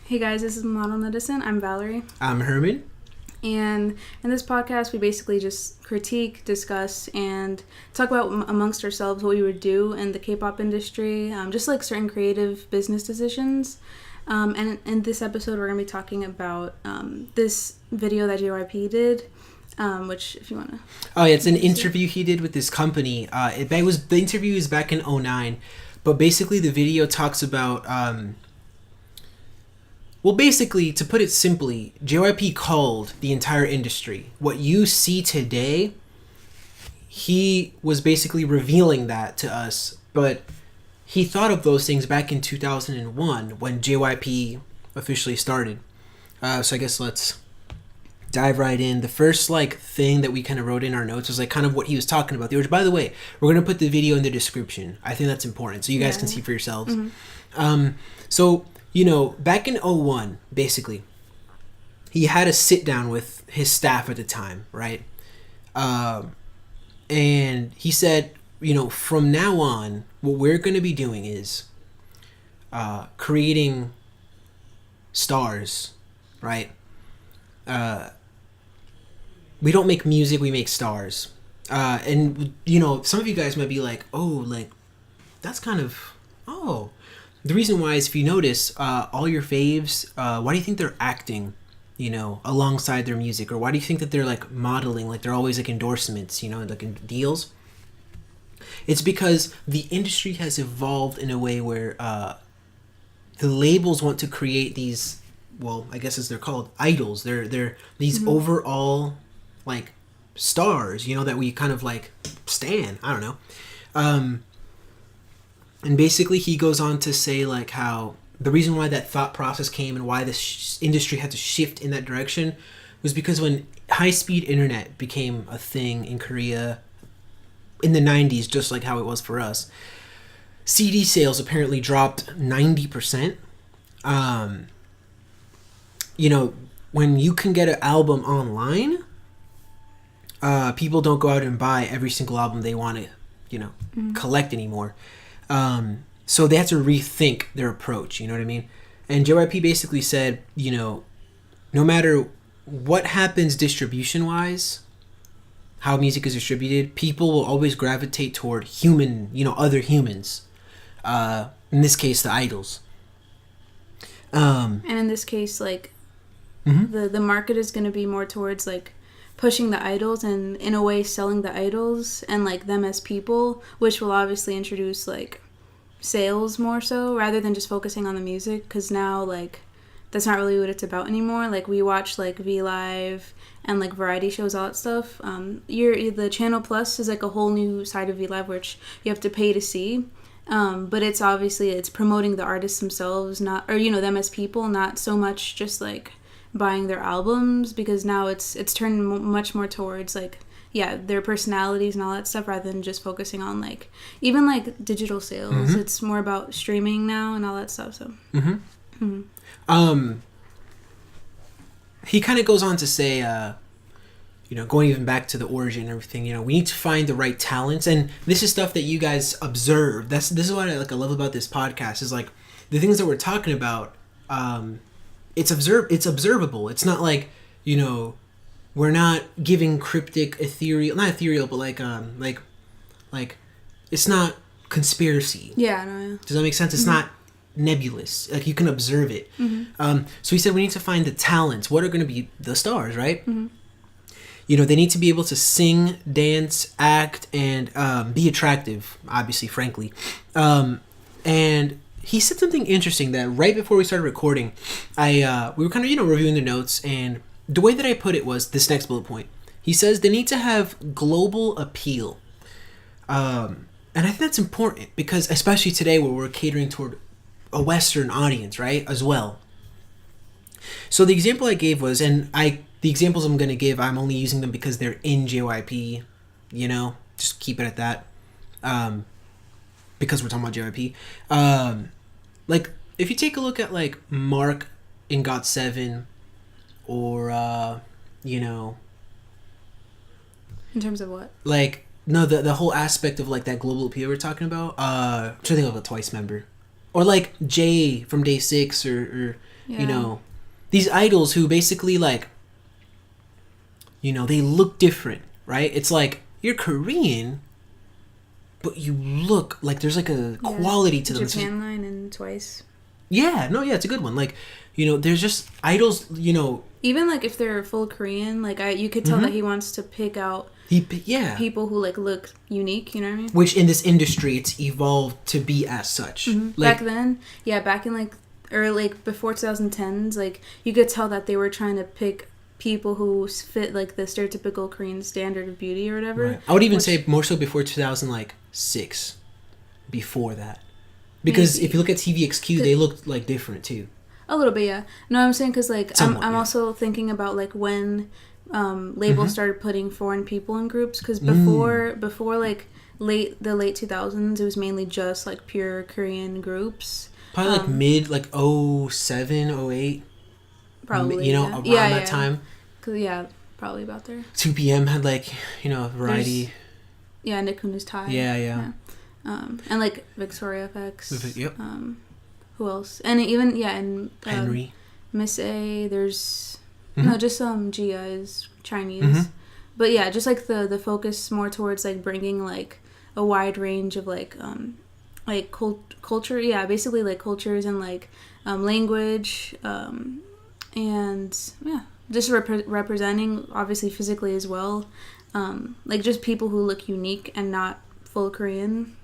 Hey guys, this is Model Netizen. I'm Valerie. I'm Herman. And in this podcast, we basically just critique, discuss, and talk about amongst ourselves what we would do in the K-pop industry, just like certain creative business decisions. And in this episode, we're going to be talking about this video that JYP did, which, if you want to... Oh, yeah, it's an interview he did with this company. The interview is back in 2009, but basically the video talks about... Well, basically, to put it simply, JYP called the entire industry. What you see today, he was basically revealing that to us, but he thought of those things back in 2001 when JYP officially started. So I guess let's dive right in. The first thing that we kind of wrote in our notes was kind of what he was talking about. Which, by the way, we're going to put the video in the description. I think that's important so you guys can see for yourselves. Mm-hmm. So... back in 2001, basically, he had a sit down with his staff at the time, right? And he said, from now on, what we're going to be doing is creating stars, right? We don't make music, we make stars. And, some of you guys might be like, that's kind of, The reason why is, if you notice, all your faves, why do you think they're acting, alongside their music? Or why do you think that they're, modeling, they're always, endorsements, in deals? It's because the industry has evolved in a way where the labels want to create these, well, I guess as they're called, idols. They're these overall, stars, that we kind of, stan. I don't know. And basically he goes on to say how the reason why that thought process came and why this industry had to shift in that direction was because when high-speed internet became a thing in Korea in the 90s, just like how it was for us, CD sales apparently dropped 90%. When you can get an album online, people don't go out and buy every single album they want to, collect anymore. So they had to rethink their approach, you know what I mean? And JYP basically said, no matter what happens distribution-wise, how music is distributed, people will always gravitate toward other humans. In this case, the idols. And in this case, the market is going to be more towards, pushing the idols and, in a way, selling the idols and, them as people, which will obviously introduce, sales more so rather than just focusing on the music, because now that's not really what it's about anymore. We watch V Live and variety shows, all that stuff. The Channel Plus is a whole new side of V Live which you have to pay to see, but it's promoting the artists themselves, not, or them as people, not so much just buying their albums, because now it's turned much more towards their personalities and all that stuff, rather than just focusing on even digital sales. Mm-hmm. It's more about streaming now and all that stuff. So he kind of goes on to say, going even back to the origin and everything, we need to find the right talents, and this is stuff that you guys observe. This is what I love about this podcast, is the things that we're talking about. It's observable. It's not we're not giving cryptic, not ethereal, but it's not conspiracy. Yeah, no, yeah. Does that make sense? It's not nebulous. You can observe it. Mm-hmm. So he said we need to find the talents. What are going to be the stars, right? Mm-hmm. They need to be able to sing, dance, act, and be attractive, obviously, frankly. And he said something interesting that right before we started recording, we were kind of, reviewing the notes, and the way that I put it was this next bullet point. He says they need to have global appeal. And I think that's important because, especially today where we're catering toward a Western audience, right, as well. So the example I gave was, the examples I'm going to give, I'm only using them because they're in JYP, just keep it at that. Because we're talking about JYP. If you take a look at, Mark in GOT7, or, in terms of what? No, the whole aspect of, that global appeal we're talking about. I'm trying to think of a Twice member. Or, Jay from Day 6, or You know, these idols who basically like, you know, they look different, right? It's like you're Korean, but you look like there's like a quality to them. Japan Line and Twice. Yeah, no, yeah, it's a good one. Like, you know, there's just idols, you know. Even like if they're full Korean, like you could tell that he wants to pick out people who like look unique. You know what I mean? Which in this industry, it's evolved to be as such. Like, back then, back in like like before 2010s, like you could tell that they were trying to pick people who fit like the stereotypical Korean standard of beauty or whatever. Right. I would even say more so before 2006, before that, because if you look at TVXQ, they looked like different too. A little bit, yeah. No, I'm saying because like I'm also thinking about like when labels started putting foreign people in groups, because before like the late 2000s, it was mainly just like pure Korean groups. Probably like mid like 07, 08. Probably, you know, around that time. Probably about there. 2 p.m. had like, you know, a variety. Nikunu's Tie. Yeah. And like Victoria FX. Yep. Who else? And even and Henry. Miss A. There's just some Gia is Chinese, but yeah, just like the focus more towards like bringing like a wide range of like culture. Yeah, basically like cultures and like language. And just representing obviously physically as well, like just people who look unique and not full Korean.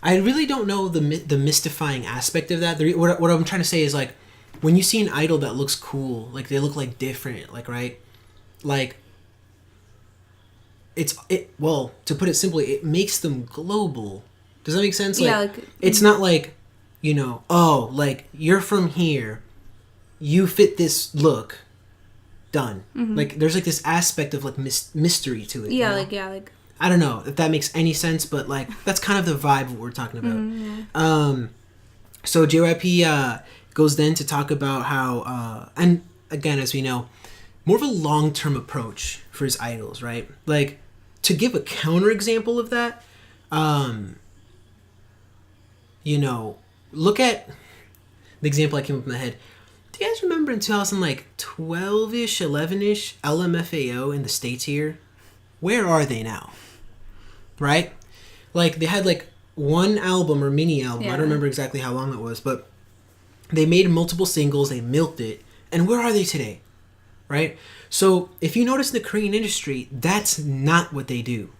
I really don't know the mystifying aspect of that. What I'm trying to say is like when you see an idol that looks cool, like they look like different, like right, like well, to put it simply, it makes them global. Does that make sense? Like, it's not like, you know, oh, like you're from here, you fit this look, done. Like there's like this aspect of like mystery to it. Like I don't know if that makes any sense, but like that's kind of the vibe of what we're talking about. So JYP goes then to talk about how and again, as we know, more of a long-term approach for his idols, right? Like to give a counterexample of that, you know, look at the example I came up in my head. Do you guys remember in 2012-ish, 11-ish, LMFAO in the States here? Where are they now? Right? Like, they had, like, one album or mini album. I don't remember exactly how long it was, but they made multiple singles. They milked it. And where are they today? Right? So, if you notice in the Korean industry, that's not what they do.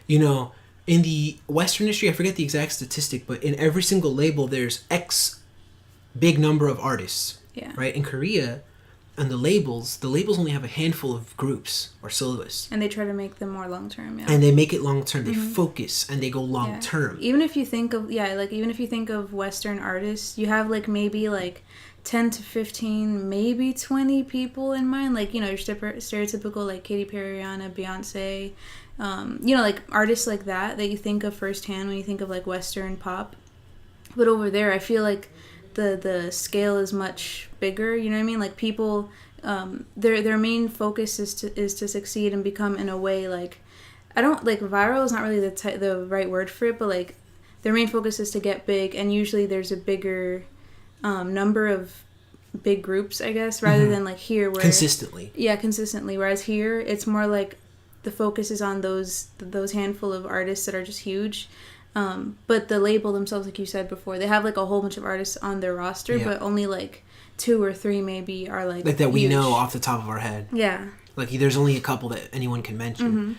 You know, in the Western industry, I forget the exact statistic, but in every single label, there's X big number of artists. Yeah. Right? In Korea, and the labels only have a handful of groups or soloists. And they try to make them more long term, And they make it long term. They focus and they go long term. Even if you think of Western artists, you have like maybe like 10 to 15, maybe 20 people in mind. Like, you know, your stereotypical like Katy Perry, Rihanna, Beyonce, you know, like artists like that you think of firsthand when you think of like Western pop. But over there, I feel like the scale is much bigger, you know what I mean? Like people, their main focus is to succeed and become in a way like, I don't like viral is not really the right word for it, but like their main focus is to get big, and usually there's a bigger number of big groups, I guess, rather than like here where consistently. Whereas here it's more like the focus is on those handful of artists that are just huge. But the label themselves, like you said before, they have like a whole bunch of artists on their roster, but only like 2 or 3 maybe are like that we know off the top of our head. Yeah. Like there's only a couple that anyone can mention.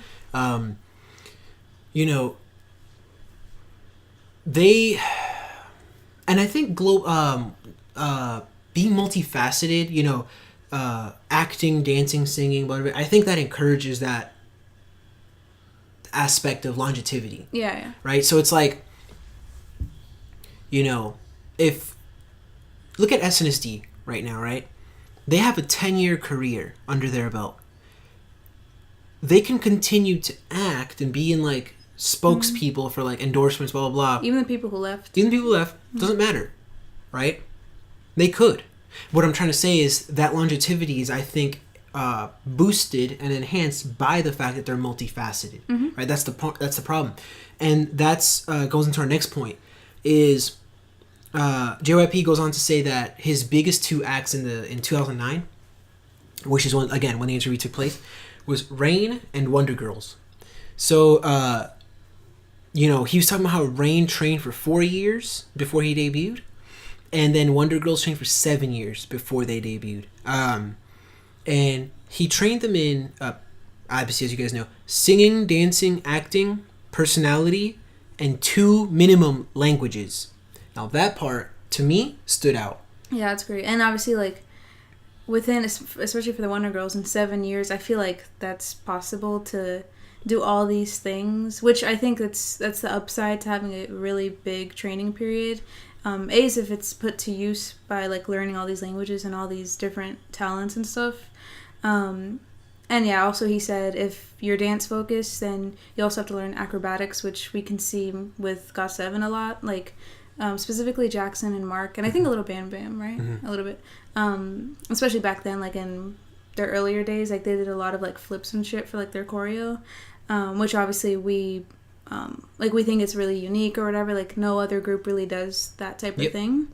You know, and I think being multifaceted, you know, acting, dancing, singing, whatever, I think that encourages that aspect of longevity. Yeah. Right? So it's like, you know, if look at SNSD right now, right? They have a 10-year career under their belt. They can continue to act and be in like spokespeople for like endorsements, blah blah blah. Even the people who left. Doesn't matter. Right? They could. What I'm trying to say is that longevity is, I think, boosted and enhanced by the fact that they're multifaceted. Right? That's the problem, and that's goes into our next point. Is JYP goes on to say that his biggest two acts in 2009, which is when the interview took place, was Rain and Wonder Girls. So, he was talking about how Rain trained for 4 years before he debuted, and then Wonder Girls trained for 7 years before they debuted. And he trained them in, obviously, as you guys know, singing, dancing, acting, personality, and 2 minimum languages. Now, that part, to me, stood out. Yeah, that's great. And obviously, like, within, especially for the Wonder Girls, in 7 years, I feel like that's possible to do all these things, which I think that's the upside to having a really big training period. Is if it's put to use by, like, learning all these languages and all these different talents and stuff. And yeah, also he said if you're dance focused, then you also have to learn acrobatics, which we can see with GOT7 a lot, like specifically Jackson and Mark, and I think a little Bam Bam, right? Mm-hmm. A little bit. Especially back then, like in their earlier days, like they did a lot of like flips and shit for like their choreo, which obviously we think it's really unique or whatever. Like no other group really does that type of thing,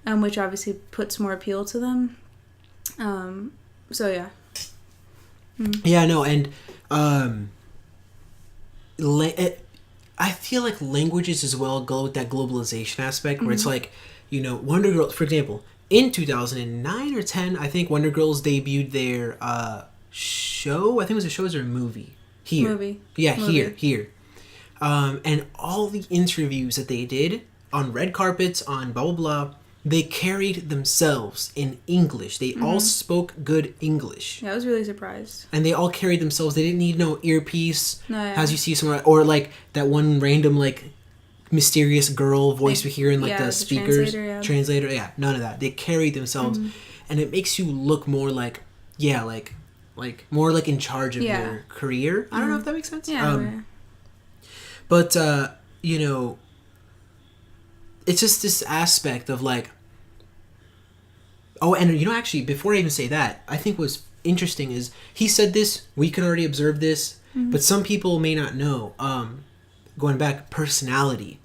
which obviously puts more appeal to them. So yeah. Yeah, no, and I feel like languages as well go with that globalization aspect where it's like, Wonder Girls, for example, in 2009 or 10, I think Wonder Girls debuted their show. I think it was a show or a movie. Here. Movie. Yeah, movie. Here. And all the interviews that they did on red carpets, on blah, blah, blah, they carried themselves in English. They all spoke good English. Yeah, I was really surprised. And they all carried themselves. They didn't need no earpiece, as you see somewhere, or like that one random like mysterious girl voice we hear in like the speakers, translator. Yeah, none of that. They carried themselves, and it makes you look more like more like in charge of your career. I don't know if that makes sense. Yeah. But it's just this aspect of like. Oh, and actually, before I even say that, I think what's interesting is he said this, we can already observe this, but some people may not know. Going back, personality,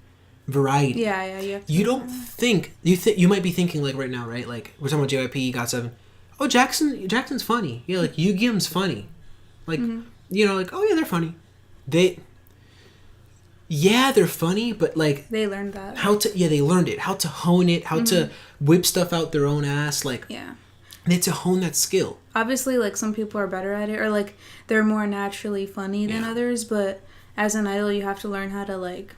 variety. Yeah. You don't think, you might be thinking like right now, right? Like, we're talking about JYP, GOT7. Oh, Jackson's funny. Yeah, like, Yugyeom's funny. Like, like, oh yeah, they're funny. They're funny, but like they learned that. They learned it. How to hone it, how to whip stuff out their own ass, like they had to hone that skill. Obviously, like some people are better at it, or like they're more naturally funny than others, but as an idol you have to learn how to like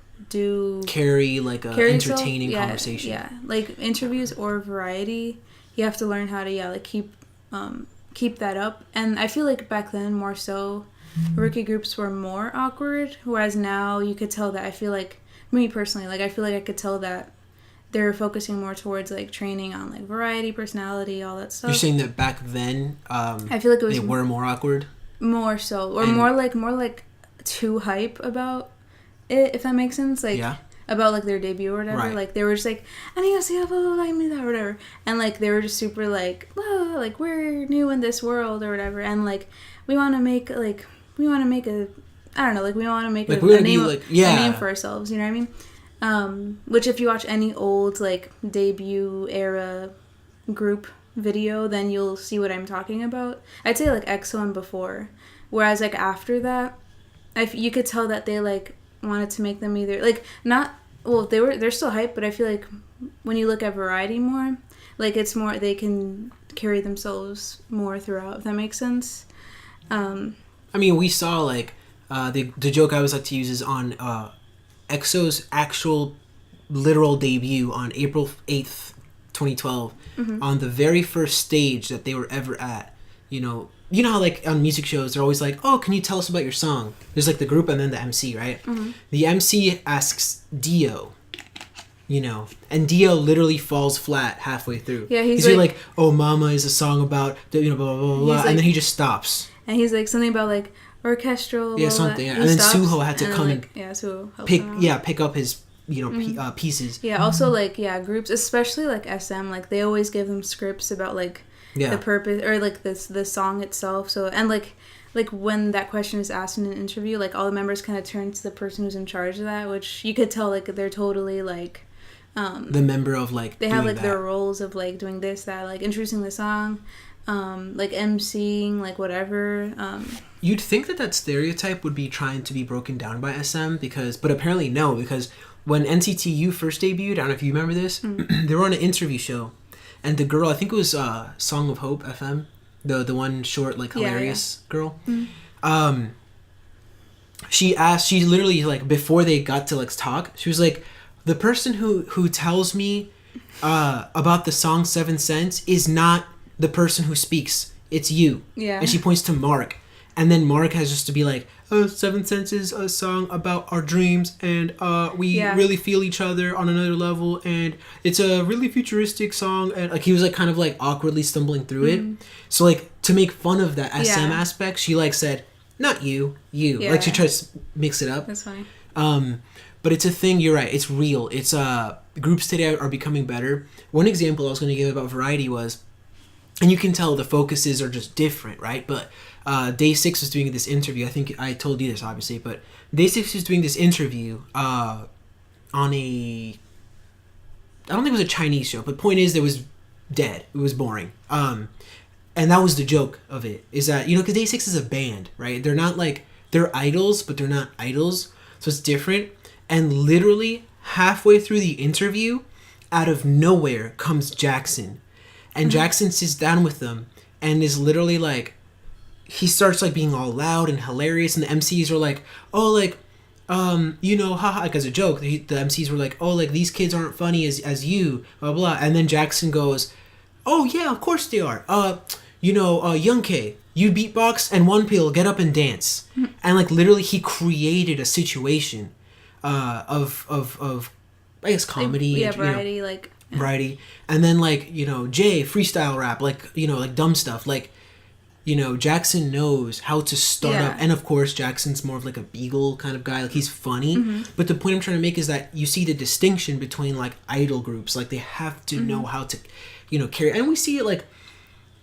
carry like a entertaining conversation. Yeah. Like interviews or variety, you have to learn how to like keep that up. And I feel like back then more so rookie groups were more awkward, whereas now you could tell that I feel like me personally, like I feel like I could tell that they're focusing more towards like training on like variety, personality, all that stuff. You're saying that back then I feel like it was they were more awkward? More so. Or more like too hype about it, if that makes sense. Like about like their debut or whatever. Right. Like they were just like, I need to see blah, blah, blah, I mean that or whatever. And like they were just super like, oh, like we're new in this world or whatever, and like we want to make a I don't know, like we want to make a name for ourselves, you know what I mean? Which if you watch any old like debut era group video, then you'll see what I'm talking about. I'd say like EXO and before, whereas like after that, you could tell that they like wanted to make them either like they're still hype, but I feel like when you look at variety more, like it's more they can carry themselves more throughout, if that makes sense. I mean, we saw, like, the joke I always like to use is on EXO's actual literal debut on April 8th, 2012, on the very first stage that they were ever at. You know how, like, on music shows, they're always like, oh, can you tell us about your song? There's, like, the group and then the MC, right? The MC asks Dio, and Dio literally falls flat halfway through. Yeah, he's like, oh, Mama is a song about, blah, blah, blah, blah, like, and then he just stops. And he's like something about like orchestral. Yeah, something. Yeah. And then Suho had to come and Suho pick up his pieces. Yeah. Also like groups, especially like SM, like they always give them scripts about like the purpose or like the song itself. So and like when that question is asked in an interview, like all the members kind of turn to the person who's in charge of that, which you could tell like they're totally like the member of like they have like that. their roles of like doing this, that, like introducing the song, like emceeing, like whatever. You'd think that stereotype would be trying to be broken down by SM but apparently no, because when NCT U first debuted, I don't know if you remember this, they were on an interview show, and the girl, I think it was Song of Hope FM, the one short like hilarious girl. She literally like before they got to like talk, she was like, the person who tells me about the song 7 Cents is not the person who speaks. It's you. Yeah. And she points to Mark. And then Mark has just to be like, oh, 7 Cents is a song about our dreams, and we really feel each other on another level, and it's a really futuristic song. And like he was like kind of like awkwardly stumbling through it. So like to make fun of that SM aspect, she like said, not you. Yeah. Like she tries to mix it up. That's funny. But it's a thing, you're right, it's real. It's groups today are becoming better. One example I was going to give about Variety was, and you can tell the focuses are just different, right? But Day 6 was doing this interview. I think I told you this, obviously, but Day 6 was doing this interview on a, I don't think it was a Chinese show, but point is, it was dead. It was boring. And that was the joke of it, is that, you know, because Day 6 is a band, right? They're not like, they're idols, but they're not idols. So it's different. And literally halfway through the interview, out of nowhere comes Jackson. And Jackson sits down with them and is literally like, he starts like being all loud and hilarious. And the MCs are like, oh, like, you know, haha, like as a joke. The MCs were like, oh, like these kids aren't funny as you, blah, blah. And then Jackson goes, oh, yeah, of course they are. You know, Young K, you beatbox and One Pill, get up and dance. And like literally he created a situation of I guess comedy, variety, you know, like variety, and then like, you know, Jay freestyle rap, like, you know, like dumb stuff, like, you know, Jackson knows how to start up, and of course Jackson's more of like a Beagle kind of guy, like he's funny, but the point I'm trying to make is that you see the distinction between like idol groups, like they have to know how to, you know, carry, and we see it like,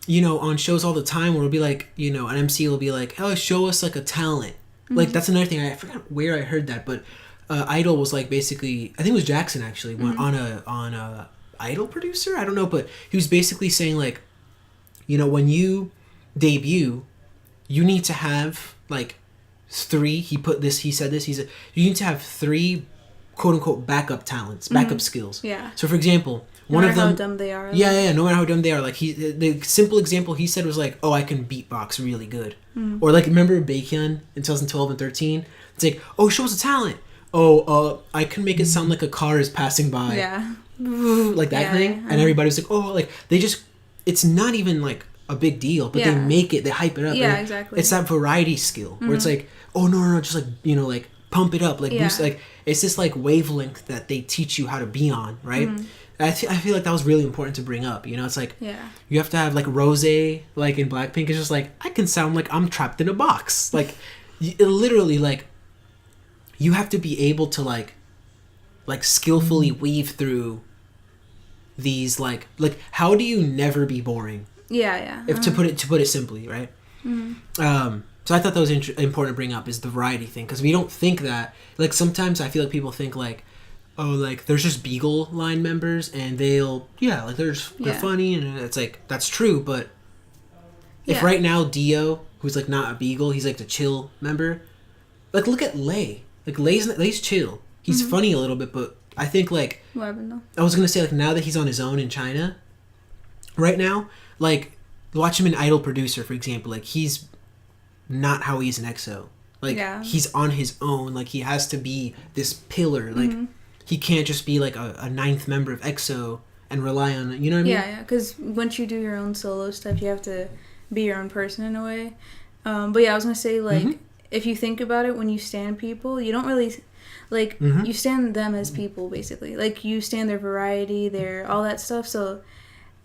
you know, on shows all the time where it'll be like, you know, an MC will be like, oh, show us like a talent, like that's another thing, I forgot where I heard that, but Idol was like basically, I think it was Jackson actually, went on a Idol producer, I don't know, but he was basically saying like, you know, when you debut, you need to have like 3, he said this, you need to have 3 quote unquote backup talents, backup skills. Yeah. So for example, one of them, no matter how dumb they are. Yeah, no matter how dumb they are. Like the simple example he said was like, oh, I can beatbox really good. Or like, remember Baekhyun in 2012 and 13? It's like, oh, show us a talent. Oh, I can make it sound like a car is passing by. Yeah. Like that thing. And everybody was like, oh, like they just, it's not even like a big deal, but they make it, they hype it up. Yeah, exactly. It's that variety skill where it's like, oh, no, just like, you know, like pump it up, like boost, like it's this like wavelength that they teach you how to be on, right? I feel like that was really important to bring up, you know? It's like, you have to have like Rose, like in Blackpink, it's just like, I can sound like I'm trapped in a box. Like, literally, like, you have to be able to like skillfully weave through these like how do you never be boring? If to put it simply, right? So I thought that was important to bring up, is the variety thing, because we don't think that, like, sometimes I feel like people think like, oh, like there's just Beagle line members and they're funny, and it's like, that's true, but if right now Dio, who's like not a Beagle, he's like the chill member, like look at Lay. Like Lay's chill. He's funny a little bit, but I think like, what happened though? I was gonna say, like, now that he's on his own in China, right now, like watch him in Idol Producer, for example. Like he's not how he is in EXO. Like he's on his own. Like he has to be this pillar. Like he can't just be like a 9th member of EXO and rely on it. You know what I mean? Yeah. Because once you do your own solo stuff, you have to be your own person in a way. But yeah, I was gonna say like. If you think about it, when you stan people, you don't really, like, you stan them as people, basically. Like, you stan their variety, their, all that stuff. So,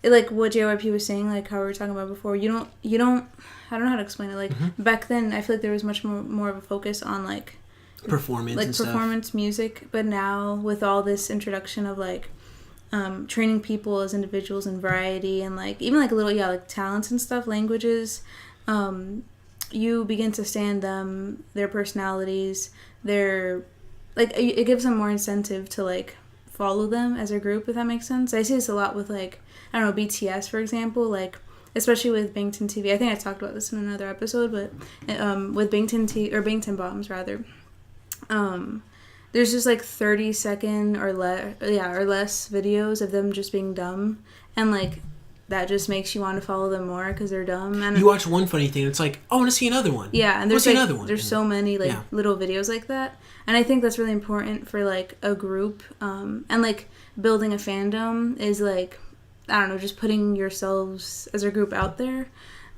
like, what JYP was saying, like, how we were talking about before, you don't, I don't know how to explain it. Like, back then, I feel like there was much more of a focus on, like, performance like, and performance stuff. Music. But now, with all this introduction of, like, training people as individuals and variety and, like, even, like, little, like, talents and stuff, languages, you begin to stand them, their personalities, their, like, it gives them more incentive to, like, follow them as a group, if that makes sense. I see this a lot with, like, I don't know, BTS, for example, like, especially with Bangtan TV. I think I talked about this in another episode, but with Bangtan Bombs, rather, there's just, like, 30-second or less videos of them just being dumb, and, like, that just makes you want to follow them more because they're dumb. And you watch one funny thing, and it's like, I want to see another one. Yeah, and there's like, another one. There's so many like little videos like that, and I think that's really important for like a group, and like building a fandom is like, I don't know, just putting yourselves as a group out there,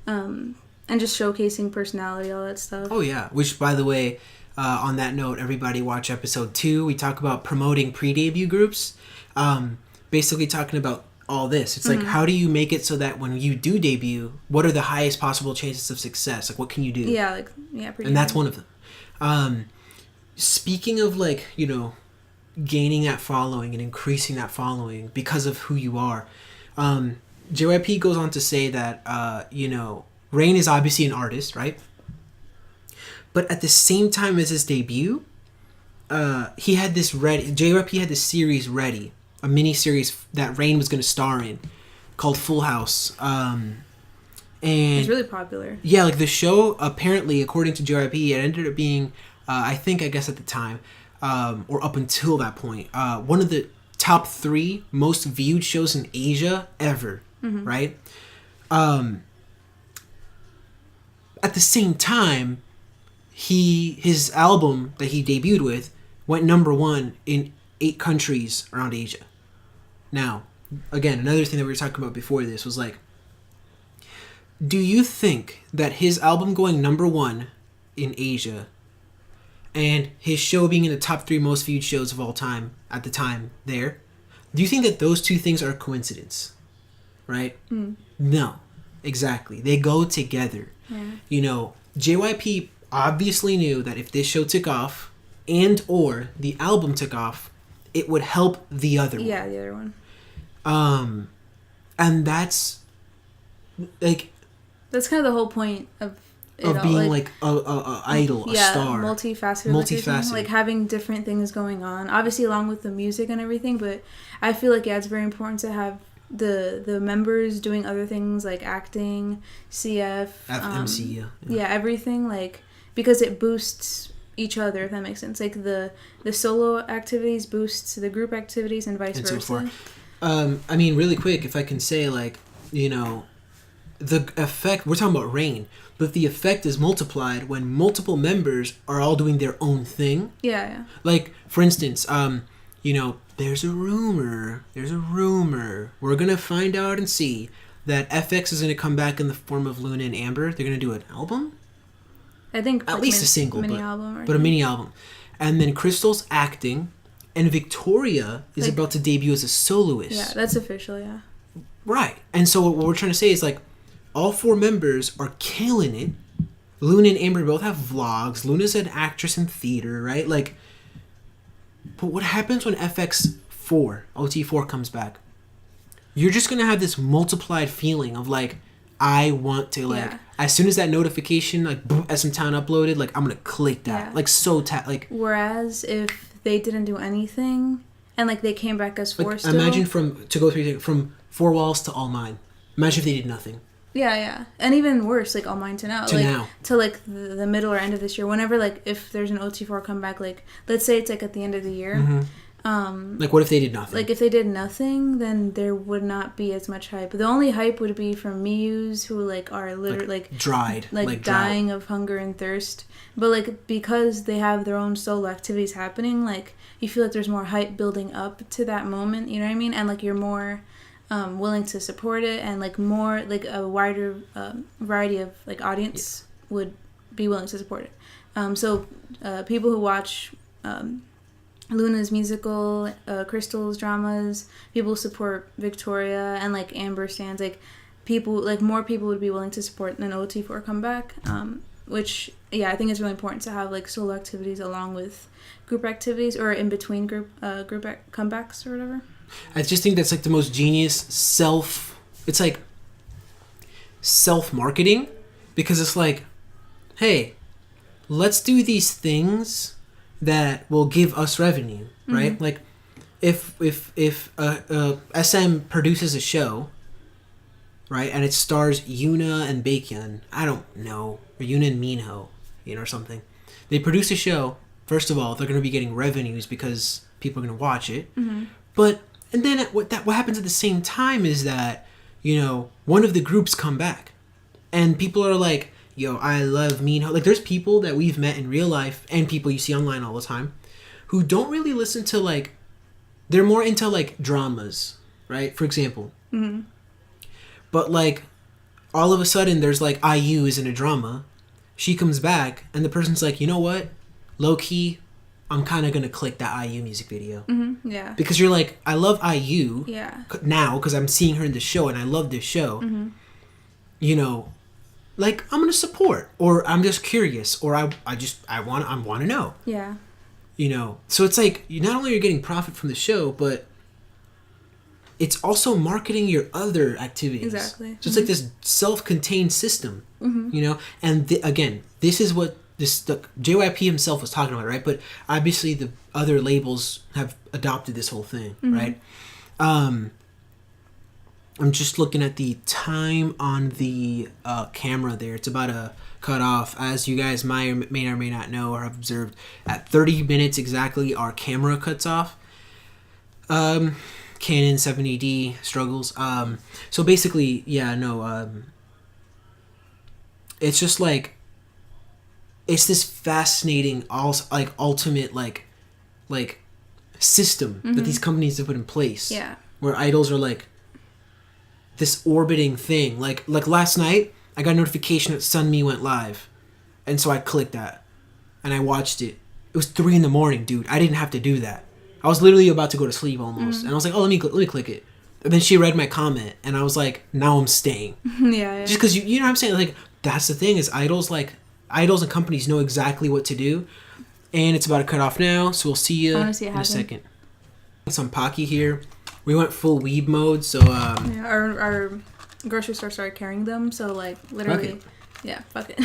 and just showcasing personality, all that stuff. Oh yeah, which by the way, on that note, everybody watch episode 2. We talk about promoting pre-debut groups, basically talking about all this. It's like, how do you make it so that when you do debut, what are the highest possible chances of success? Like, what can you do? Yeah, and that's one of them. Speaking of, like, you know, gaining that following and increasing that following because of who you are, JYP goes on to say that, you know, Rain is obviously an artist, right? But at the same time as his debut, he had this ready. JYP had this series ready, a mini series that Rain was going to star in, called Full House. And it's really popular. Yeah, like the show, apparently, according to JYP, it ended up being, I guess at the time, or up until that point, one of the top 3 most viewed shows in Asia ever, right? At the same time, his album that he debuted with went number 1 in 8 countries around Asia. Now, again, another thing that we were talking about before this was like, do you think that his album going number 1 in Asia and his show being in the top 3 most viewed shows of all time at the time there, do you think that those two things are a coincidence? Right? No, exactly. They go together. Yeah. You know, JYP obviously knew that if this show took off and or the album took off, it would help the other one. Yeah, the other one. And that's like, that's kind of the whole point of being like a idol, a star, multifaceted, like having different things going on. Obviously, along with the music and everything, but I feel like it's very important to have the members doing other things like acting, CF, MC, everything, like, because it boosts each other, if that makes sense. Like the solo activities boosts the group activities and vice versa. So far. I mean, really quick, if I can say, like, you know, the effect, we're talking about Rain, but the effect is multiplied when multiple members are all doing their own thing. Yeah. Like, for instance, you know, there's a rumor, we're going to find out and see that FX is going to come back in the form of Luna and Amber. They're going to do an album? I think at least a single, mini but album a mini album. And then Crystal's acting, and Victoria is like, about to debut as a soloist. Yeah, that's official, yeah. Right. And so what we're trying to say is, like, all 4 members are killing it. Luna and Amber both have vlogs. Luna's an actress in theater, right? Like, but what happens when FX4, OT4 comes back? You're just going to have this multiplied feeling of, like, I want to, like, as soon as that notification, like, SM Town uploaded, like, I'm going to click that. Yeah. Like, like. Whereas if they didn't do anything and, like, they came back as 4 like, still. Imagine from 4 Walls to All Mine. Imagine if they did nothing. Yeah. And even worse, like, All Mine to Now. To, like, the middle or end of this year. Whenever, like, if there's an OT4 comeback, like, let's say it's, like, at the end of the year. Like, what if they did nothing? Like, if they did nothing, then there would not be as much hype. The only hype would be from Miyus, who, like, are literally, like dried. Like dying of hunger and thirst. But, like, because they have their own solo activities happening, like, you feel like there's more hype building up to that moment, you know what I mean? And, like, you're more willing to support it, and, like, more, like, a wider variety of, like, audience would be willing to support it. So people who watch Luna's musical, Crystal's dramas, people support Victoria, and, like, Amber stands, like, people, like, more people would be willing to support an OT4 comeback, which, I think it's really important to have, like, solo activities along with group activities, or in between group comebacks or whatever. I just think that's, like, the most genius it's like self-marketing, because it's like, hey, let's do these things that will give us revenue, right? Like, if SM produces a show, right, and it stars Yuna and Baekhyun, I don't know, or Yuna and Minho, or something. They produce a show. First of all, they're going to be getting revenues because people are going to watch it. Mm-hmm. But and then what happens at the same time is that one of the groups come back, and people are like, "Yo, I love Minho." Like, there's people that we've met in real life and people you see online all the time, who don't really listen to like. They're more into like dramas, right? For example. Mm-hmm. But like, all of a sudden, there's like IU is in a drama. She comes back, and the person's like, you know what? Low key, I'm kind of gonna click that IU music video. Mm-hmm. Yeah. Because you're like, I love IU. Yeah. Now, because I'm seeing her in the show, and I love this show. Mm-hmm. Like, I'm gonna support, or I'm just curious, or I want to know. Yeah. So it's like, not only are you getting profit from the show, but it's also marketing your other activities. Exactly. So it's like this self-contained system, Mm-hmm. And again, this is what the JYP himself was talking about, right? But obviously the other labels have adopted this whole thing, Mm-hmm. right? I'm just looking at the time on the camera there. It's about to cut off. As you guys may or may not know or have observed, at 30 minutes exactly, our camera cuts off. Canon 70D struggles. So basically, it's just like, it's this fascinating, ultimate system that these companies have put in place. Yeah. Where idols are like this orbiting thing. Like last night, I got a notification that Sunmi went live, and so I clicked that, and I watched it. It was 3 a.m, dude. I didn't have to do that. I was literally about to go to sleep almost, and I was like, "Oh, let me click it." And then she read my comment, and I was like, "Now I'm staying." Yeah. Just because you know what I'm saying? Like, that's the thing, is idols and companies know exactly what to do, and it's about to cut off now. So we'll see you in a second. Some Pocky here. We went full weeb mode, so yeah, our grocery store started carrying them, so like literally, fuck it.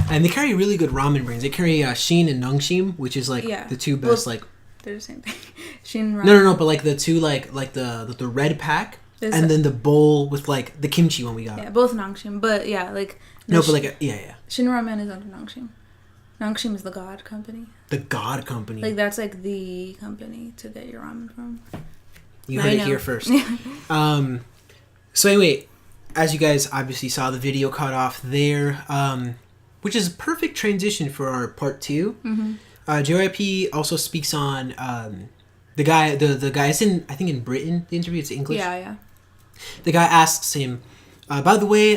And they carry really good ramen brands. They carry Shin and Nongshim, which is like the two best. Well, they're the same thing. Shin ramen. No, but like the two like the red pack, and then the bowl with like the kimchi one we got. Yeah, both Nongshim, but yeah, like no, but like yeah. Shin ramen is under Nongshim. Nongshim is the God company. The God company. Like, that's like the company to get your ramen from. You heard it here first. So anyway, as you guys obviously saw, the video cut off there, which is a perfect transition for our part 2. Mm-hmm. JYP also speaks on the guy. The guy's in, I think, in Britain. The interview, it's English. Yeah. The guy asks him, by the way,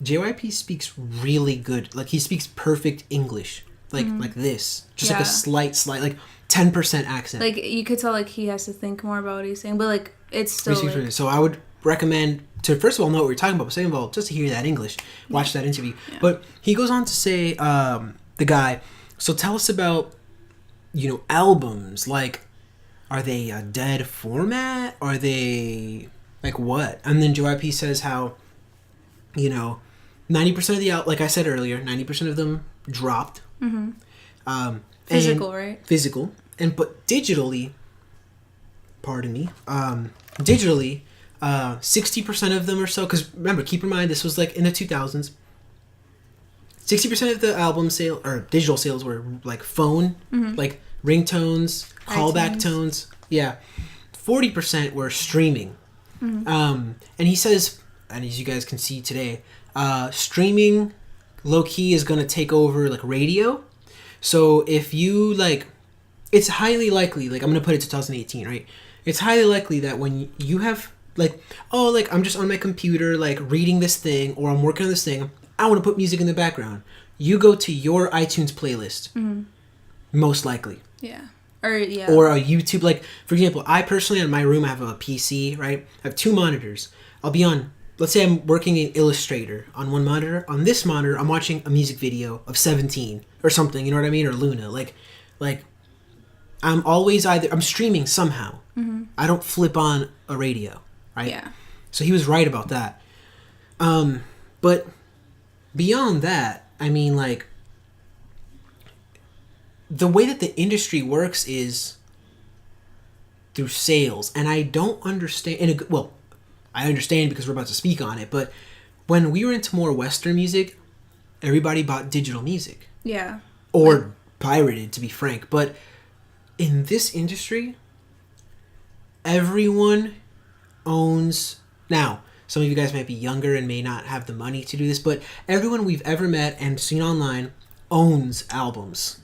JYP speaks really good. Like, he speaks perfect English. Like this. Just like a slight, like 10% accent. Like, you could tell, like, he has to think more about what he's saying, but like, it's still like... So I would recommend to, first of all, know what we're talking about, but second of all, just to hear that English, watch that interview. Yeah. But he goes on to say, the guy, so tell us about, albums. Like, are they a dead format? Are they, like, what? And then JYP says how, 90% of the like I said earlier, 90% of them dropped. Mm-hmm. Physical, right? Physical. But digitally, pardon me, digitally, 60% of them or so, because remember, keep in mind, this was like in the 2000s. 60% of the album sale or digital sales were like phone, like ringtones, callback tones. Yeah. 40% were streaming. Mm-hmm. And he says, and as you guys can see today, streaming low key is going to take over like radio. So if you like, it's highly likely, like I'm going to put it 2018, right? It's highly likely that when you have like, oh, like I'm just on my computer, like reading this thing, or I'm working on this thing, I want to put music in the background. You go to your iTunes playlist, most likely. Yeah. Or a YouTube. Like, for example, I personally, in my room, I have a PC, right? I have 2 monitors. I'll be on, let's say I'm working in Illustrator on one monitor. On this monitor, I'm watching a music video of 17 or something, you know what I mean? Or Luna. Like I'm always I'm streaming somehow. Mm-hmm. I don't flip on a radio, right? Yeah. So he was right about that. But beyond that, I mean, like, the way that the industry works is through sales. And I don't understand. Well, I understand because we're about to speak on it. But when we were into more Western music, everybody bought digital music. Yeah. Or pirated, to be frank. But in this industry, everyone owns... Now, some of you guys might be younger and may not have the money to do this, but everyone we've ever met and seen online owns albums.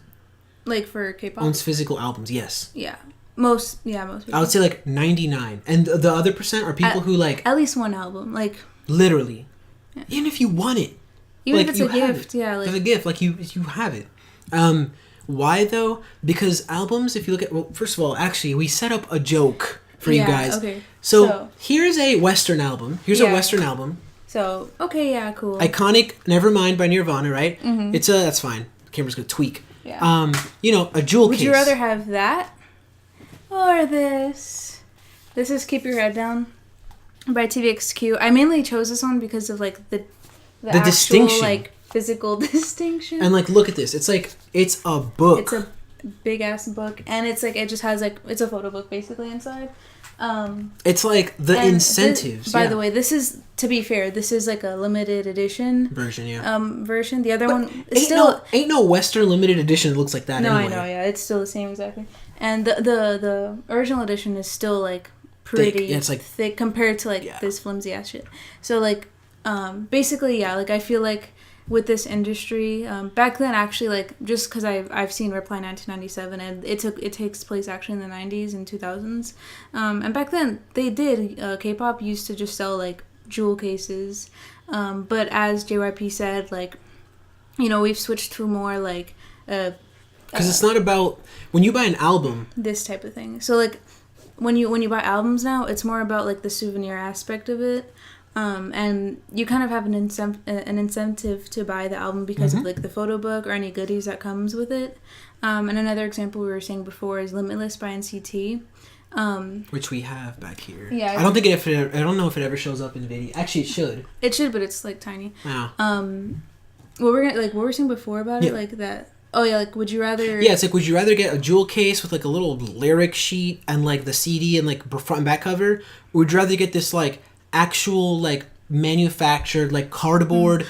Like for K-pop? Owns physical albums, yes. Yeah. Most people. I would say like 99. And the other percent are people who like... At least one album. Like... Literally. Yeah. Even if you want it. Even like, if it's a gift. Yeah. Like, it's a gift. Like you have it. Why though? Because albums, if you look at... Well, first of all, actually, we set up a joke for you guys. Okay. So here's a Western album. Here's a Western album. So, okay, yeah, cool. Iconic Nevermind by Nirvana, right? Mm-hmm. It's that's fine. The camera's gonna tweak. Yeah. A jewel case. Would you rather have that or this? This is Keep Your Head Down by TVXQ. I mainly chose this one because of like the actual, distinction, like physical distinction. And like, look at this. It's like it's a book. It's a big ass book, and it's like it just has like it's a photo book basically inside. It's like the incentives. By the way, this is, to be fair, this is like a limited edition version. Yeah. Version. The other one is ain't no Western limited edition that looks like that. No, anyway. I know. Yeah, it's still the same exactly. And the original edition is still like pretty thick. Yeah, it's like thick compared to like this flimsy ass shit. So like, basically, yeah. Like I feel like with this industry, back then actually, like just because I've seen Reply 1997 and it takes place actually in the 90s and 2000s, and back then they did K-pop used to just sell like jewel cases, but as JYP said, like, you know, we've switched to more like because it's not about when you buy an album, this type of thing. So like when you buy albums now, it's more about like the souvenir aspect of it. And you kind of have an incentive to buy the album because of like the photo book or any goodies that comes with it. And another example we were saying before is Limitless by NCT, which we have back here. Yeah, I don't know if it ever shows up in video. Actually, it should. It should, but it's like tiny. Wow. What we were saying before about it, like that. Oh yeah, like would you rather? Yeah, it's like would you rather get a jewel case with like a little lyric sheet and like the CD and like front and back cover, or would you rather get this like actual like manufactured like cardboard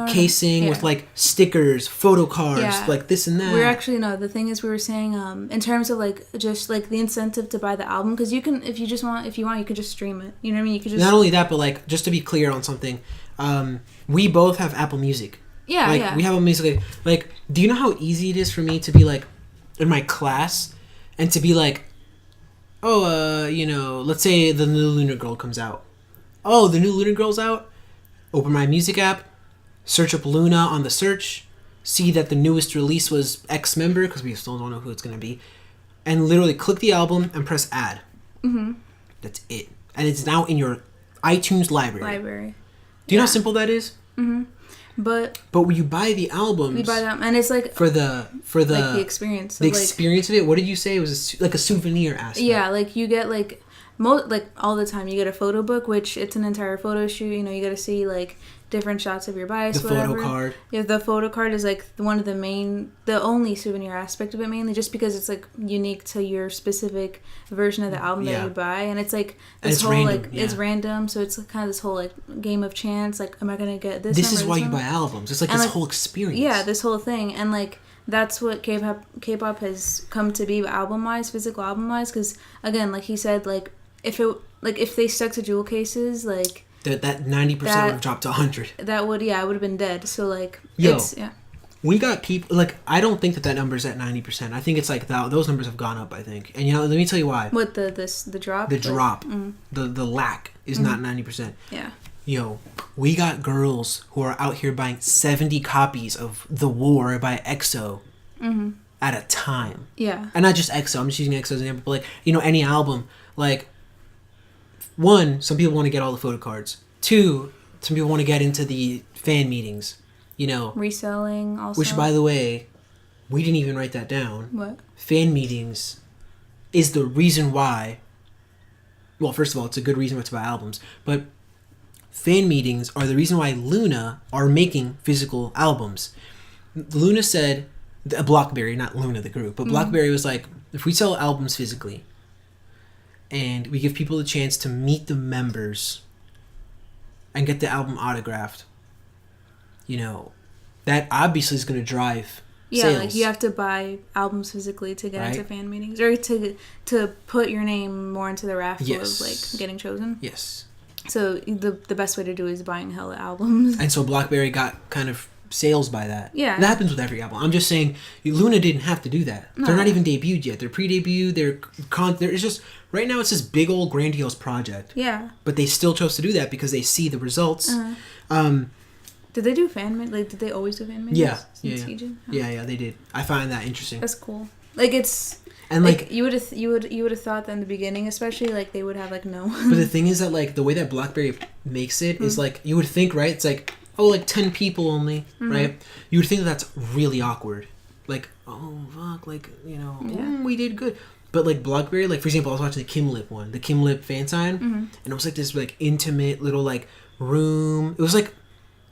casing with like stickers, photo cards, like this and that? We're actually the thing is we were saying in terms of like just like the incentive to buy the album, because you can if you want you could just stream it, you know what I mean, you could just not only that but like just to be clear on something, we both have Apple Music. We have Apple Music. Like do you know how easy it is for me to be like in my class and to be like, let's say the new Lunar Girl comes out. Oh, the new Lunar Girl's out? Open my music app, search up Luna on the search, see that the newest release was X member, because we still don't know who it's going to be, and literally click the album and press add. Mm-hmm. That's it. And it's now in your iTunes library. Do you know how simple that is? Mm-hmm. But when you buy the albums... You buy them, and it's like... For the like the experience. The experience of it, what did you say? It was like a souvenir aspect. Yeah, like you get like... like all the time you get a photo book, which it's an entire photo shoot, you know, you got to see like different shots of your bias, the whatever. Photo card. Yeah, the photo card is like one of the only souvenir aspect of it, mainly just because it's like unique to your specific version of the album that you buy, and it's like this whole random, like it's random, so it's kind of this whole like game of chance, like am I gonna get this? This is why you buy albums. It's like and this whole experience. Yeah, this whole thing, and like that's what K-pop has come to be album-wise, physical album-wise, because again, like he said, like if they stuck to jewel cases, like that 90% would have dropped to 100. That would I would have been dead. So like we got people like I don't think that number's at 90%. I think it's like those numbers have gone up. I think, and let me tell you why. What the drop? The drop, the lack is not 90%. Yeah. We got girls who are out here buying 70 copies of The War by EXO at a time. Yeah. And not just EXO. I'm just using EXO as an example, but like any album like. One, some people want to get all the photo cards. Two, some people want to get into the fan meetings, Reselling also. Which, by the way, we didn't even write that down. What? Fan meetings is the reason why... Well, first of all, it's a good reason to buy albums. But fan meetings are the reason why Luna are making physical albums. Luna said... Blockberry, not Luna the group, but Blockberry was like, if we sell albums physically... and we give people a chance to meet the members and get the album autographed, you know, that obviously is going to drive sales. Like you have to buy albums physically to get right? into fan meetings, or to put your name more into the raffle yes. of like getting chosen. Yes. So the best way to do it is buying hella albums. And so Blackberry got kind of sales by that. Yeah. That happens with every album. I'm just saying Luna didn't have to do that. No. They're not even debuted yet. They're pre-debut. It's just right now it's this big old grandiose project. Yeah. But they still chose to do that because they see the results. Did they do fan meetings? Like, did they always do fan meetings? Yeah. Yeah, they did. I find that interesting. That's cool. Like it's and like you would have thought that in the beginning, especially like they would have like no. But the thing is that like the way that Blackberry makes it is like you would think, right? It's like, oh, like 10 people only, right? You would think that's really awkward. Like, oh fuck, like, you know, we did good. But like Blackberry, like for example, I was watching the Kim Lip one, the Kim Lip fan sign, and it was like this like intimate little like room. It was like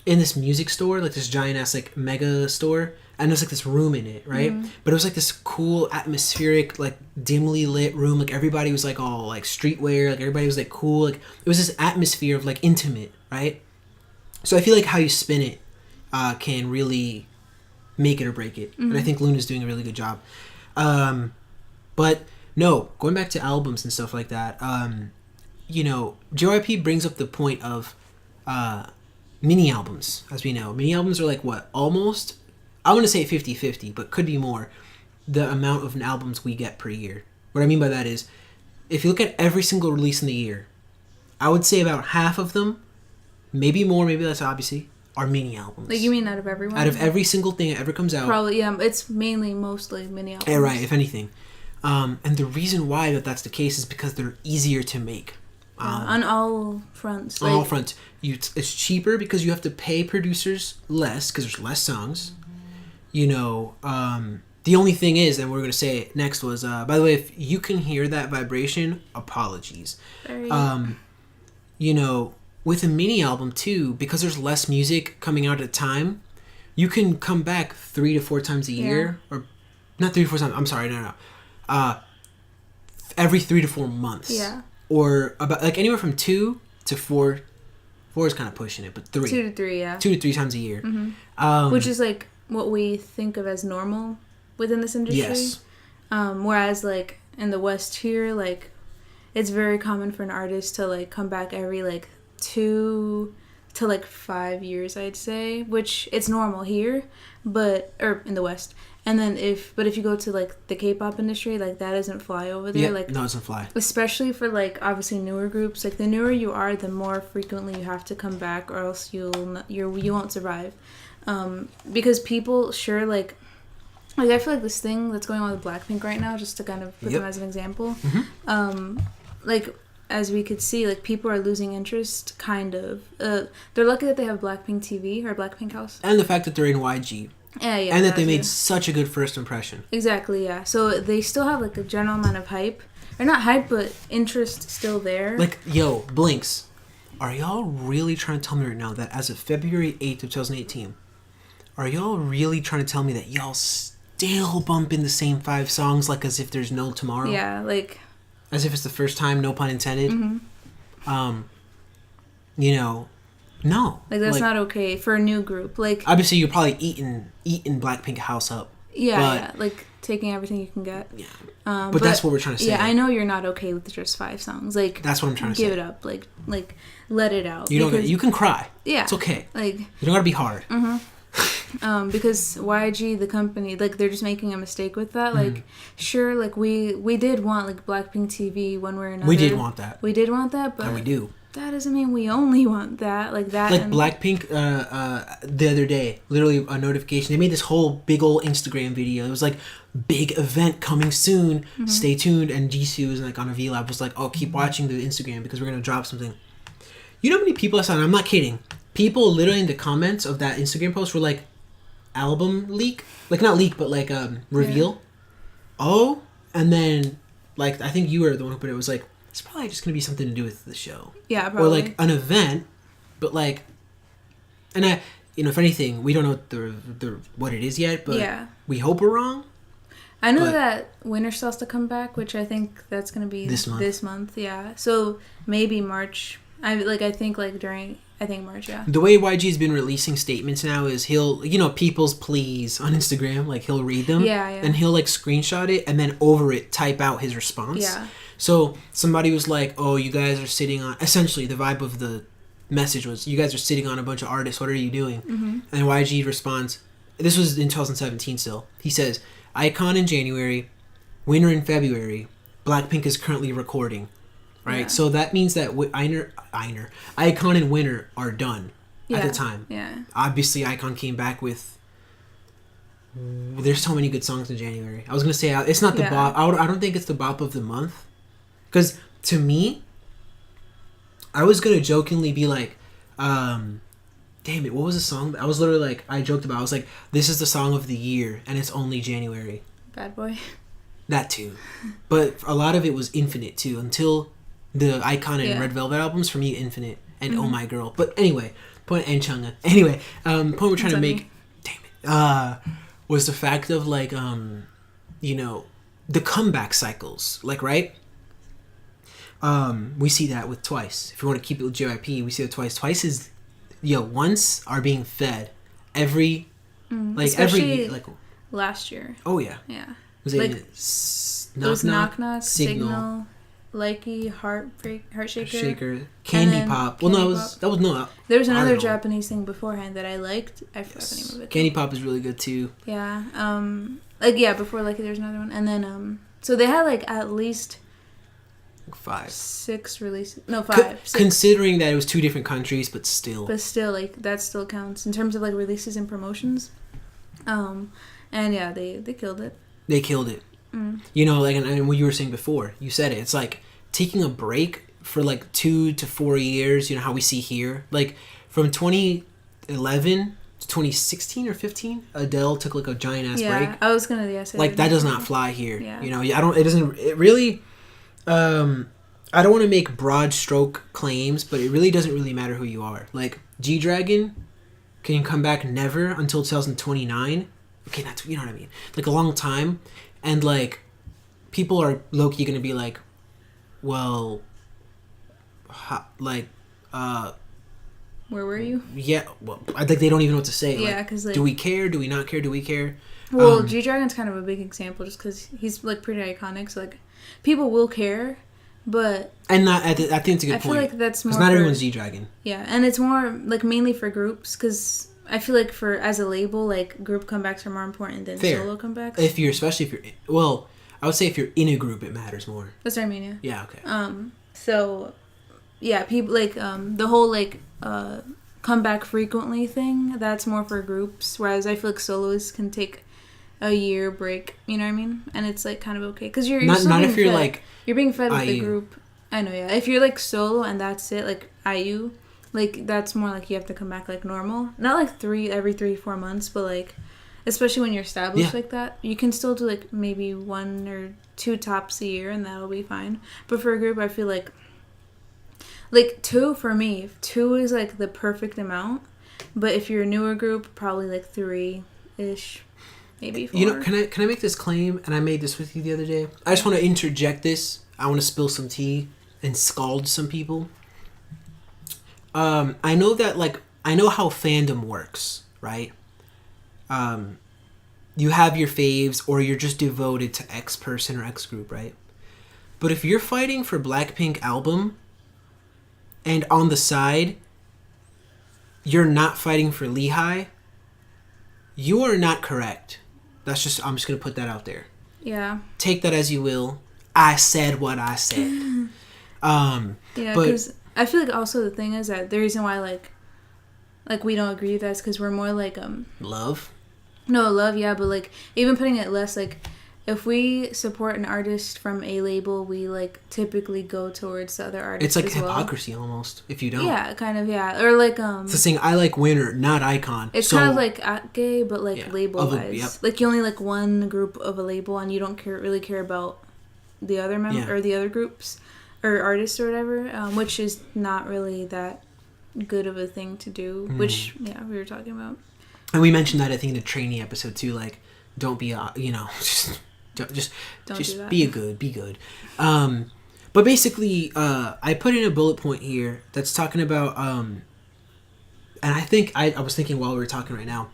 in this music store, like this giant ass like mega store, and there's like this room in it, right? But it was like this cool atmospheric, like dimly lit room. Like everybody was like all like streetwear, like everybody was like cool. Like it was this atmosphere of like intimate, right? So I feel like how you spin it can really make it or break it, and I think Luna's doing a really good job. But no, going back to albums and stuff like that, you know, JYP brings up the point of mini albums, as we know. Mini albums are like what? Almost, I want to say 50-50, but could be more, the amount of albums we get per year. What I mean by that is, if you look at every single release in the year, I would say about half of them, maybe more, maybe less obviously, are mini albums. Like you mean out of everyone? Out of every single thing that ever comes out. Probably, yeah. It's mostly mini albums. Yeah, right, if anything. And the reason why that's the case is because they're easier to make. On all fronts. On all fronts. It's cheaper because you have to pay producers less because there's less songs. You know, the only thing is, and we're going to say it next was, by the way, if you can hear that vibration, apologies. You know, with a mini album too, because there's less music coming out at a time, you can come back 3 to 4 times a year. Or not 3 to 4 times, I'm sorry, no. Every 3 to 4 months. Yeah. Or about like anywhere from 2 to 4. 4 is kind of pushing it, but 3. 2 to 3, yeah. 2 to 3 times a year. Which is like what we think of as normal within this industry. Yes. Whereas like in the West here, like it's very common for an artist to like come back every like 2 to like 5 years, I'd say, which it's normal here, or in the West. And then if you go to like the K-pop industry, like that doesn't fly over there. Yeah, like no, it doesn't fly. Especially for like obviously newer groups. Like the newer you are, the more frequently you have to come back, or else you won't survive. Because people like I feel like this thing that's going on with Blackpink right now, just to kind of put them as an example, like as we could see, like people are losing interest. Kind of. They're lucky that they have Blackpink TV or Blackpink House, and the fact that they're in YG. Yeah, and that they made such a good first impression. Exactly, yeah. So they still have like a general amount of hype, or not hype, but interest still there. Like, yo, Blinks, are y'all really trying to tell me right now that as of February 8th of 2018, are y'all really trying to tell me that y'all still bumping the same 5 songs like as if there's no tomorrow? Yeah, like as if it's the first time, no pun intended. You know. No. Like, that's not okay for a new group. Like, obviously, you're probably eating Blackpink House up. Yeah, like, taking everything you can get. Yeah. But that's what we're trying to say. Yeah, I know you're not okay with just 5 songs. Like, that's what I'm trying to say. Give it up. Like, let it out. You can cry. Yeah. It's okay. Like, you don't gotta be hard. Because YG, the company, like, they're just making a mistake with that. Like, sure, like, we did want, like, Blackpink TV one way or another. We did want that. But... And we do. That doesn't mean we only want that. Like that. Like Blackpink, the other day, literally a notification. They made this whole big old Instagram video. It was like, big event coming soon. Stay tuned. And Jisoo was like on a V-Lab was like, oh, keep watching the Instagram because we're gonna drop something. You know how many people I saw? And I'm not kidding. People literally in the comments of that Instagram post were like, album leak, like not leak, but like reveal. Yeah. Oh, and then like I think you were the one who put it. Was like, it's probably just gonna be something to do with the show. Yeah, probably. Or like an event, but like, and if anything, we don't know the what it is yet, but we hope we're wrong. I know that Winter still has to come back, which I think that's going to be this month. Yeah. So maybe March. I think March, yeah. The way YG's been releasing statements now is he'll, people's pleas on Instagram, like he'll read them. Yeah. And he'll like screenshot it and then over it type out his response. Yeah. So somebody was like, oh, you guys are sitting on, essentially the vibe of the message was, you guys are sitting on a bunch of artists, what are you doing? Mm-hmm. And YG responds, this was in 2017 still, he says, iKON in January, Winter in February, Blackpink is currently recording. Right? Yeah. So that means that iKON and Winter are done at the time. Yeah. Obviously, iKON came back with... There's so many good songs in January. I was going to say, it's not the bop. I don't think it's the bop of the month. Because to me, I was going to jokingly be like, damn it, what was the song? I was literally like, I joked about, I was like, this is the song of the year, and it's only January. Bad Boy. That too. But a lot of it was Infinite too, until... The iKON and Red Velvet albums, for me, Infinite and Oh My Girl. But anyway, point we're trying to make, was the fact of like, the comeback cycles. Like, right? We see that with Twice. If you want to keep it with JYP, we see that Twice. Twice is, once are being fed every, especially last year. Oh yeah. Yeah. Was it Knock Knock, Signal. Likey, Heartshaker, Candy Pop. Well, no, that was no. There was another Japanese thing beforehand that I liked. I forgot the name of it. Candy Pop is really good too. Yeah. Before Likey, there's another one, and then so they had like at least 6 releases. No, 5. 6. Considering that it was 2 different countries, but still, like that still counts in terms of like releases and promotions. And yeah, they killed it. They killed it. And what you were saying before, you said it. It's like taking a break for like 2 to 4 years. You know how we see here, like from 2011 to 2016 or 15, Adele took like a giant ass break. Yeah, I was gonna say like that does not fly here. Yeah. I don't. It doesn't. It really. I don't want to make broad stroke claims, but it really doesn't really matter who you are. Like G-Dragon can come back never until 2029. Okay, that's what I mean. Like a long time. And, like, people are low-key going to be like, well, where were you? Yeah, well, I think they don't even know what to say. Yeah, because, do we care? Do we not care? Do we care? Well, G-Dragon's kind of a big example just because he's, like, pretty iconic. So, like, people will care, but... And I think it's a good point. I feel like that's more... Because not everyone's G-Dragon. Yeah, and it's more, like, mainly for groups because... I feel like as a label, like group comebacks are more important than solo comebacks. Especially if you're I would say if you're in a group, it matters more. That's what I mean. Yeah. Okay. So, yeah, people like the whole like come back frequently thing. That's more for groups, whereas I feel like solos can take a year break. You know what I mean? And it's like kind of okay because you're not if you're fed. Like you're being fed with the group. I know. Yeah. If you're like solo and that's it, like IU. Like, that's more like you have to come back, like, normal. Not, like, every 3-4 months, but, like, especially when you're established like that, you can still do, like, maybe 1 or 2 tops a year, and that'll be fine. But for a group, I feel like 2, for me, 2 is, like, the perfect amount. But if you're a newer group, probably, like, 3-ish, maybe 4. Can I make this claim? And I made this with you the other day. I just want to interject this. I want to spill some tea and scald some people. I know that, like, I know how fandom works, right? You have your faves or you're just devoted to X person or X group, right? But if you're fighting for Blackpink album and on the side, you're not fighting for Lehigh, you are not correct. I'm just going to put that out there. Yeah. Take that as you will. I said what I said. Yeah, because... I feel like also the thing is that the reason why like we don't agree with that is because we're more like love. No, love, yeah, but like even putting it less like if we support an artist from a label, we like typically go towards the other artists. It's like hypocrisy almost if you don't. Yeah, kind of, yeah, or like it's the saying I like Winter, not iKON. It's kind of like gay, but like label wise, like you only like one group of a label, and you don't really care about the other or the other groups. Or artists or whatever, which is not really that good of a thing to do, which, we were talking about. And we mentioned that, I think, in the trainee episode, too, like, don't be, Just Don't just do that. be good. But basically, I put in a bullet point here that's talking about, and I think I was thinking while we were talking right now,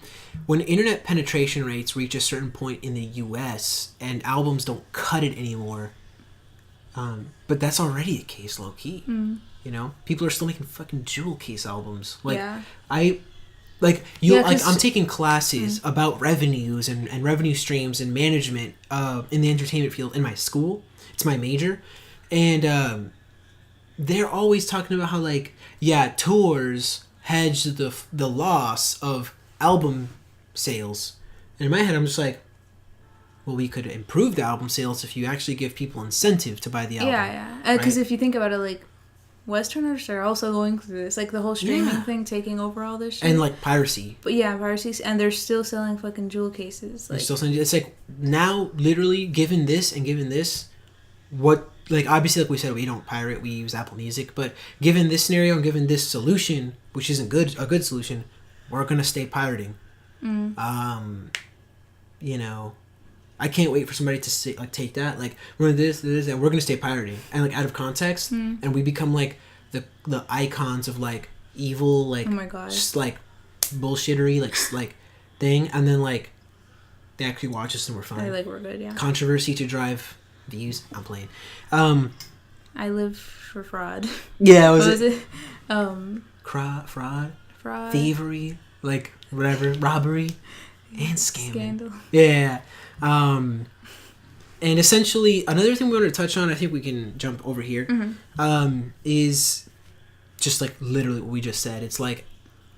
when internet penetration rates reach a certain point in the U.S. and albums don't cut it anymore, but that's already the case, low key. You know, people are still making fucking jewel case albums. Like, Yeah. I'm taking classes about revenues and revenue streams and management in the entertainment field in my school. It's my major, and they're always talking about how, like, yeah, tours hedge the loss of album sales. And in my head, I'm just like, well, we could improve the album sales if you actually give people incentive to buy the album. Yeah. Because right? if you think about it, like, Westerners are also going through this, like the whole streaming thing taking over all this shit. And like piracy. But yeah, piracy, and they're still selling fucking jewel cases. Like, they're still selling. It's like, now, literally, given this, what, like, obviously, like we said, we don't pirate, we use Apple Music, but given this scenario and given this solution, which isn't a good solution, we're gonna stay pirating. You know, I can't wait for somebody to say, like, take that, like, we're this, and we're gonna stay pirating, and, like, out of context, and we become, like, the icons of, like, evil, like, oh my god, just, like, bullshittery, like thing, and then, like, they actually watch us and we're fine. We're good, yeah. Controversy to drive views. I'm playing. I live for fraud. Yeah, what was it? Fraud, fraud, thievery, like, whatever, robbery, and scamming. Scandal. Yeah. And essentially, another thing we wanted to touch on, I think we can jump over here, is just, like, literally what we just said. It's like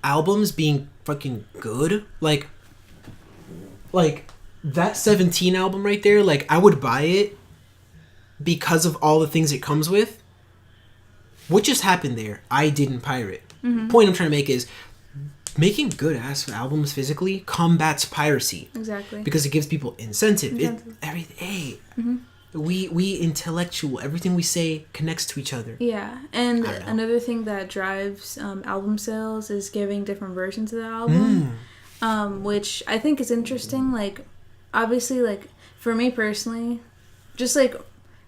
albums being fucking good. Like that 17 album right there, like, I would buy it because of all the things it comes with. What just happened there? I didn't pirate. Point I'm trying to make is, making good ass albums physically combats piracy. Exactly. Because it gives people incentive. We intellectual. Everything we say connects to each other. Yeah, and another thing that drives album sales is giving different versions of the album, which I think is interesting. Like, obviously, like, for me personally, just, like,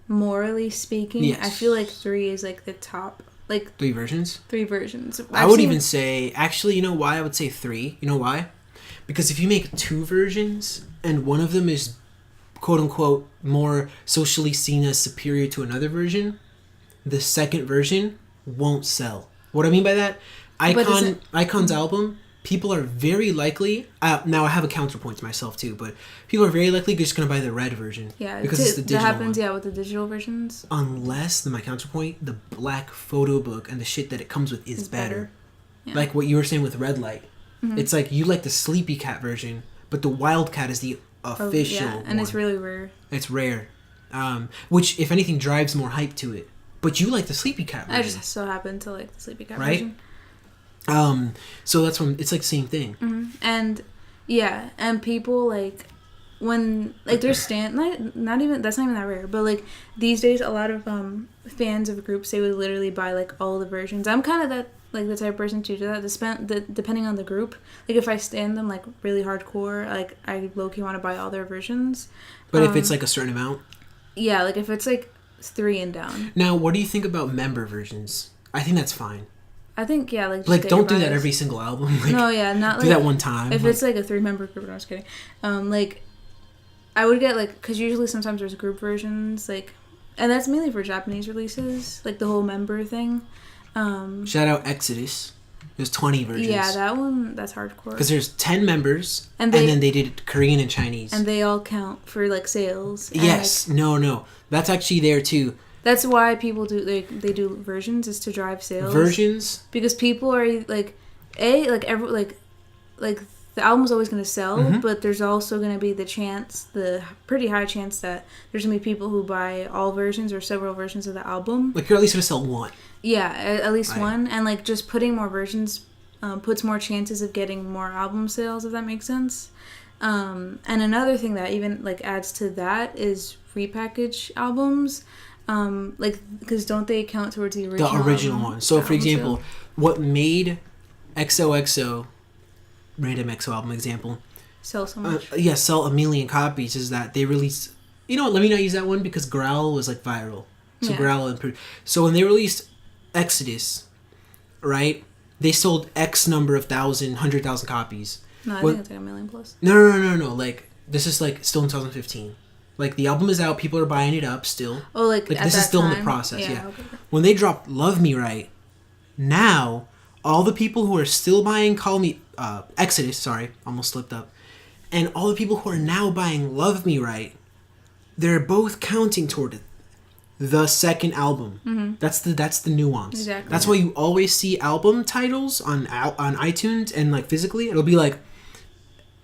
morally speaking, yes. I feel like 3 is, like, the top. Like, 3 versions? 3 versions. I would even say, actually, you know why I would say 3? You know why? Because if you make 2 versions and one of them is, quote unquote, more socially seen as superior to another version, the second version won't sell. What I mean by that? Icon's album, people are very likely, now I have a counterpoint to myself too, but people are very likely just going to buy the red version. Yeah, because it's the digital that happens, one. Yeah, with the digital versions. Unless, my counterpoint, the black photo book and the shit that it comes with is better. Yeah. Like what you were saying with Red Light. It's like, you like the Sleepy Cat version, but the Wildcat is the official one. And it's really rare. It's rare. Which, if anything, drives more hype to it. But you like the Sleepy Cat version. I just so happen to like the Sleepy Cat version. So that's when it's like the same thing. And yeah, and people, like, when, like, there's not even, that's not even that rare, but, like, these days a lot of fans of groups, they would literally buy, like, all the versions. I'm kind of that, like, the type of person to do that. Depending on the group, like, if I stand them, like, really hardcore, like, I low-key want to buy all their versions. But if it's like a certain amount, yeah, like, if it's like 3 and down. Now, what do you think about member versions? I think that's fine. I think, yeah, like, don't do that every single album. Like, no, yeah, not like, do that one time. If it's like a 3-member group, no, I was kidding. Like, I would get, like, because usually sometimes there's group versions, like, and that's mainly for Japanese releases, like the whole member thing. Shout out Exodus. There's 20 versions. Yeah, that one, that's hardcore. Because there's 10 members, and then they did Korean and Chinese. And they all count for, like, sales. Yes. Like, no. That's actually there, too. That's why people do, they do versions, is to drive sales. Versions? Because people are, like, the album's always going to sell, but there's also going to be the pretty high chance that there's going to be people who buy all versions or several versions of the album. Like, you're at least going to sell one. Yeah, at least one. And, like, just putting more versions puts more chances of getting more album sales, if that makes sense. And another thing that even, like, adds to that is repackaged albums. Like, because don't they count towards the original one? So, for example, what made XOXO, random XO album example, sell so much? sell a million copies is that they released You know what? Let me not use that one because Growl was like viral. So Yeah. Growl improved. So when they released Exodus, right? They sold X number of 100,000 copies. No, I When- think it's like 1,000,000 plus. No. Like this is like still in 2015. Like the album is out, people are buying it up still. Oh, like at this that is still in the time? process. Yeah. Okay. When they dropped "Love Me Right," now all the people who are still buying Exodus, sorry, almost slipped up, and all the people who are now buying "Love Me Right," they're both counting toward the second album. Mm-hmm. That's the nuance. Exactly. That's why you always see album titles on iTunes and like physically it'll be like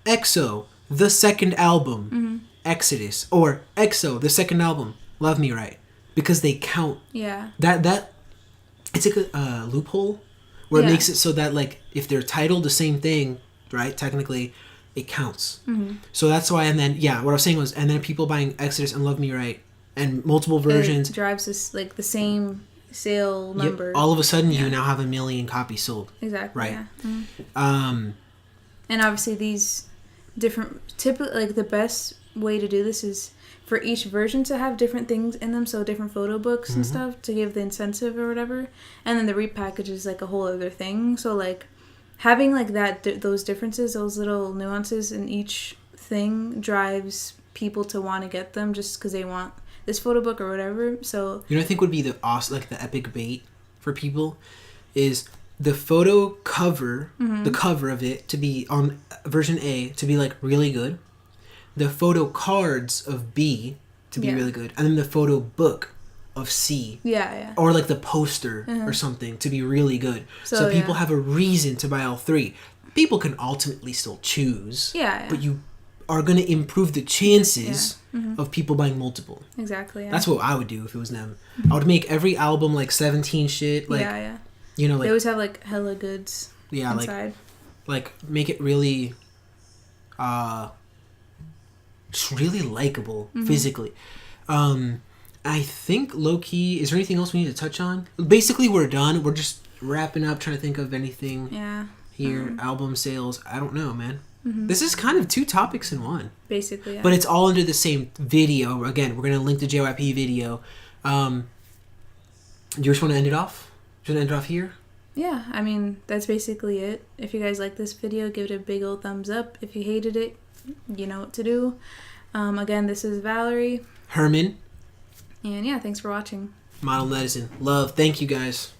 EXO the second album, Mm-hmm. Exodus, or EXO the second album, Love Me Right, because they count. Yeah. That it's like a loophole where it makes it so that like if they're titled the same thing, right? Technically, it counts. Mm-hmm. So that's why. And then what I was saying was, and then people buying Exodus and Love Me Right and multiple versions It drives this like the same sale number. all of a sudden, you now have 1 million copies sold. Exactly. Right. Yeah. Mm-hmm. And obviously these different typically like the best way to do this is for each version to have different things in them, so different photo books and stuff to give the incentive or whatever, and then the repackage is like a whole other thing. So like having like that those differences, those little nuances in each thing drives people to want to get them just because they want this photo book or whatever. So I think would be the epic bait for people is the photo cover, the cover of it to be on version A to be like really good, the photo cards of B to be really good, and then the photo book of C. Yeah. Or like the poster or something to be really good. So people have a reason to buy all three. People can ultimately still choose. Yeah. But you are going to improve the chances of people buying multiple. Exactly. Yeah. That's what I would do if it was them. I would make every album like 17 shit. Like, you know, like they always have like hella goods inside. Like make it really just really likable physically. I think low key, is there anything else we need to touch on? Basically we're done. We're just wrapping up, trying to think of anything here. Album sales, I don't know, man. This is kind of 2 topics in one. Basically, yeah. But it's all under the same video. Again, we're going to link the JYP video. Do you just want to end it off? Do you want to end it off here? Yeah, I mean, that's basically it. If you guys like this video, give it a big old thumbs up. If you hated it, you know what to do. Again, this is Valerie. Herman. And yeah, thanks for watching. Model Netizen. Love. Thank you, guys.